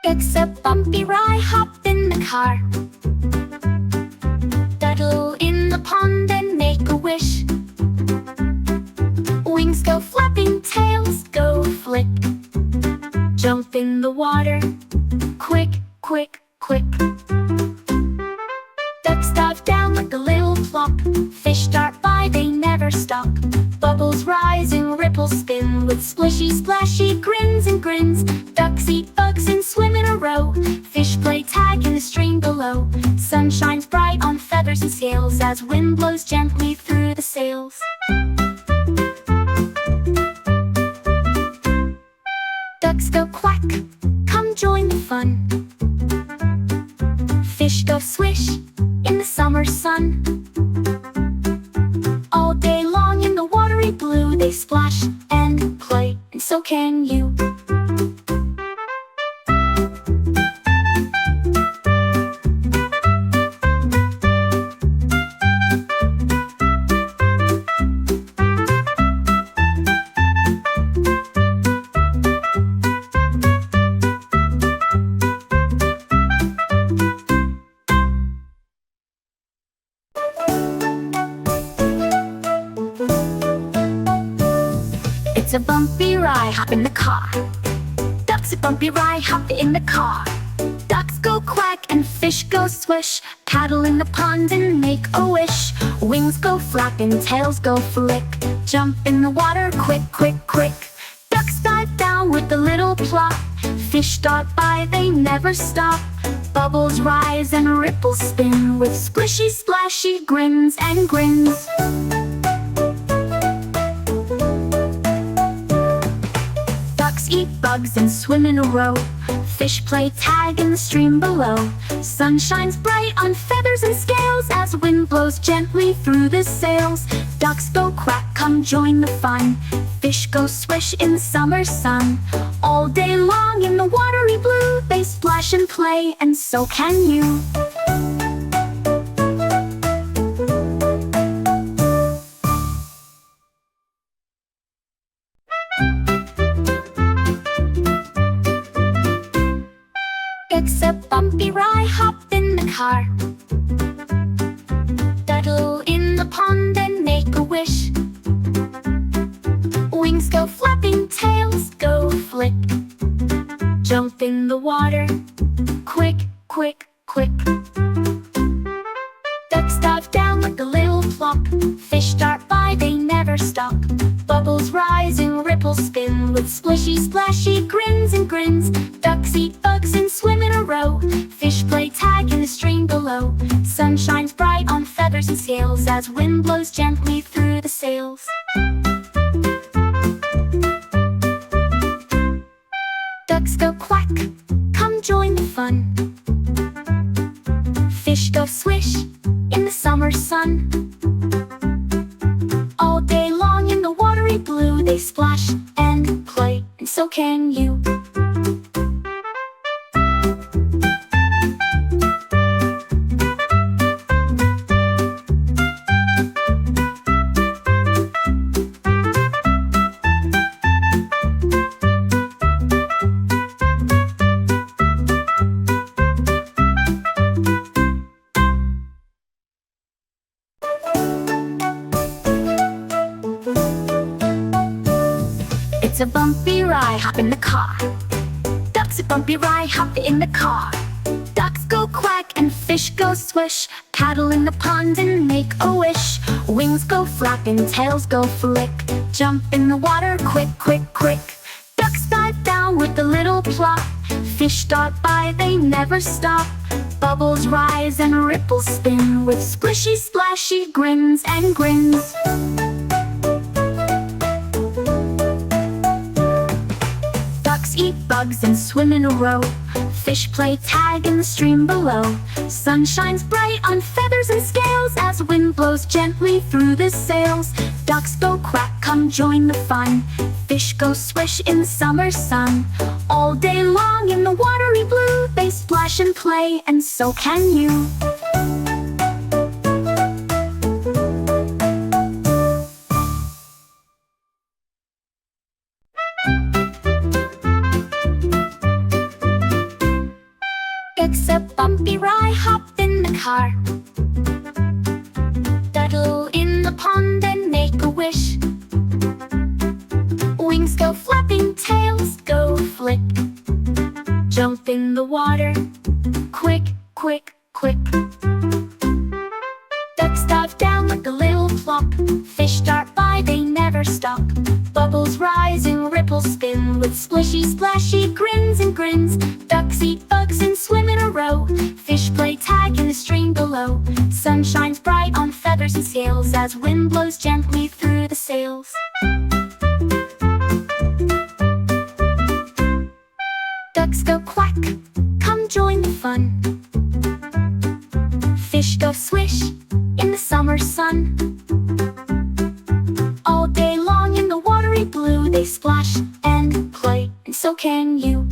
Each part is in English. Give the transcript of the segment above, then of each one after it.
It's a bumpy ride, hop in the car. Toddle in the pond and make a wish. Wings go flapping, tails go flick. Jump in the water, quick, quick, quick. Ducks dive down like a little plop. Fish dart by, they never stop. Bubbles rise and ripples spin with splishy, splashy grins and grins. Ducks eat bugs and swim in a row. Fish play tag in the stream below. Sun shines bright on feathers and scales as wind blows gently through the sails. Ducks go quack, come join the fun. Fish go swish in the summer sun. All day long in the watery blue, they splash and play, and so can you. It's a bumpy ride, hop in the car. Ducks a bumpy ride, hop in the car. Ducks go quack and fish go swish. Paddle in the pond and make a wish. Wings go flap and tails go flick. Jump in the water, quick, quick, quick. Ducks dive down with a little plop. Fish dart by, they never stop. Bubbles rise and ripples spin with splishy, splashy grins and grins. Ducks eat bugs and swim in a row. Fish play tag in the stream below. Sun shines bright on feathers and scales as wind blows gently through the sails. Ducks go quack, come join the fun. Fish go swish in the summer sun. All day long in the watery blue, they splash and play, and so can you. It's a bumpy ride, hop in the car. Toddle in the pond and make a wish. Wings go flapping, tails go flick. Jump in the water, quick, quick, quick. Ducks dive down like a little plop. Fish dart by, they never stop. Bubbles rise and ripples spin with splishy, splashy grins and grins. Ducks eat bugs and swim in a row. Fish play tag in the stream below. Sun shines bright on feathers and scales as wind blows gently through the sails. Ducks go quack, come join the fun. Fish go swish in the summer sun. All day long in the watery blue, they splash and play, and so can you. It's a bumpy ride, hop in the car. Ducks a bumpy ride, hop in the car. Ducks go quack and fish go swish. Paddle in the pond and make a wish. Wings go flap and tails go flick. Jump in the water, quick, quick, quick. Ducks dive down with a little plop. Fish dart by, they never stop. Bubbles rise and ripples spin with splishy, splashy grins and grins. Ducks eat bugs and swim in a row. Fish play tag in the stream below. Sun shines bright on feathers and scales as wind blows gently through the sails. Ducks go quack, come join the fun. Fish go swish in the summer sun. All day long in the watery blue, they splash and play, and so can you. It's a bumpy ride, hop in the car. Doodle in the pond and make a wish. Wings go flapping, tails go flick. Jump in the water, quick, quick, quick. Ducks dive down like a little plop. Fish dart by, they never stop. Bubbles rise and ripples spin with splishy, splashy grins and grins. Ducks eat bugs and swim in a row. Fish play tag in the stream below. Sun shines bright on feathers and scales as wind blows gently through the sails. Ducks go quack, come join the fun. Fish go swish in the summer sun. All day long in the watery blue, they splash and play, and so can you.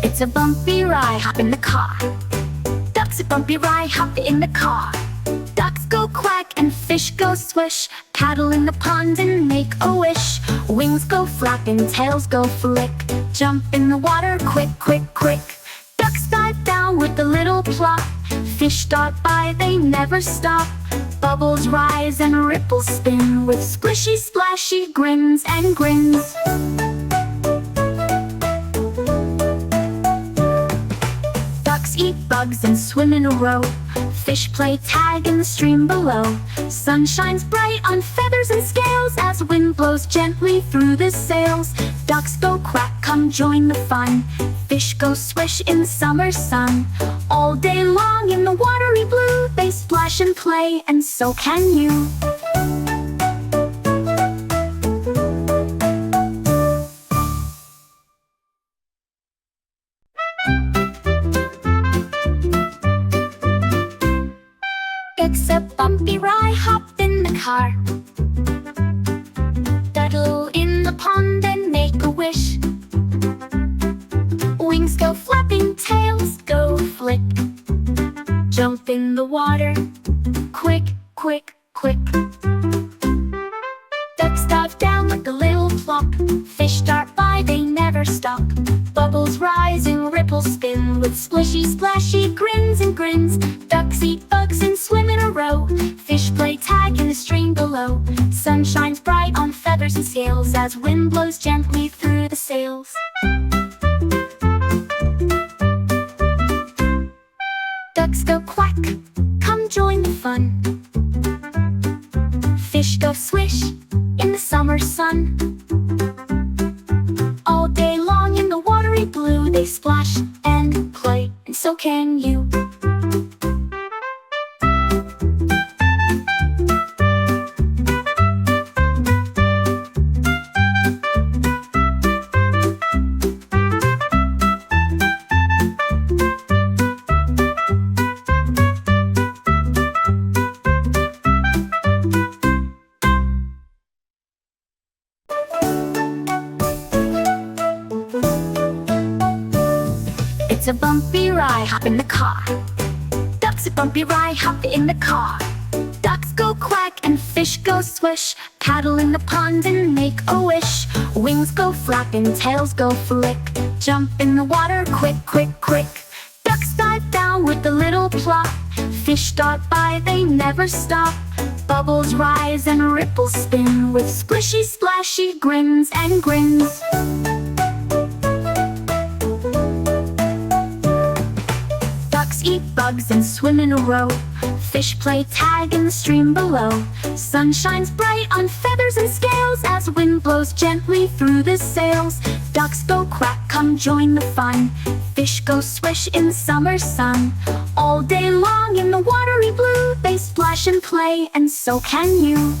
It's a bumpy ride, hop in the car. Ducks a bumpy ride, hop in the car. Ducks go quack and fish go swish. Paddle in the pond and make a wish. Wings go flap and tails go flick. Jump in the water, quick, quick, quick. Ducks dive down with a little plop. Fish dart by, they never stop. Bubbles rise and ripples spin with splishy, splashy grins and grins. Eat bugs and swim in a row. Fish play tag in the stream below. Sun shines bright on feathers and scales as wind blows gently through the sails. Ducks go quack, come join the fun. Fish go swish in the summer sun. All day long in the watery blue, they splash and play, and so can you. It's a bumpy ride, hop in the car. Doodle in the pond and make a wish. Wings go flapping, tails go flick. Jump in the water, quick, quick, quick. Ducks dive down like a little plop. Fish dart by, they never stop. Bubbles rise and ripples spin with splishy, splashy grins and grins. Ducks eat bugs and swim in a row. Fish play tag in the stream below. Sun shines bright on feathers and scales as wind blows gently through the sails. Ducks go quack, come join the fun. Fish go swish in the summer sun. All day long in the watery blue, they splash and play, and so can you. It's a bumpy ride, hop in the car. Ducks a bumpy ride, hop in the car. Ducks go quack and fish go swish. Paddle in the pond and make a wish. Wings go flap and tails go flick. Jump in the water, quick, quick, quick. Ducks dive down with a little plop. Fish dart by, they never stop. Bubbles rise and ripples spin with splishy, splashy grins and grins. Ducks eat bugs and swim in a row. Fish play tag in the stream below. Sun shines bright on feathers and scales as wind blows gently through the sails. Ducks go quack, come join the fun. Fish go swish in the summer sun. All day long in the watery blue, they splash and play, and so can you.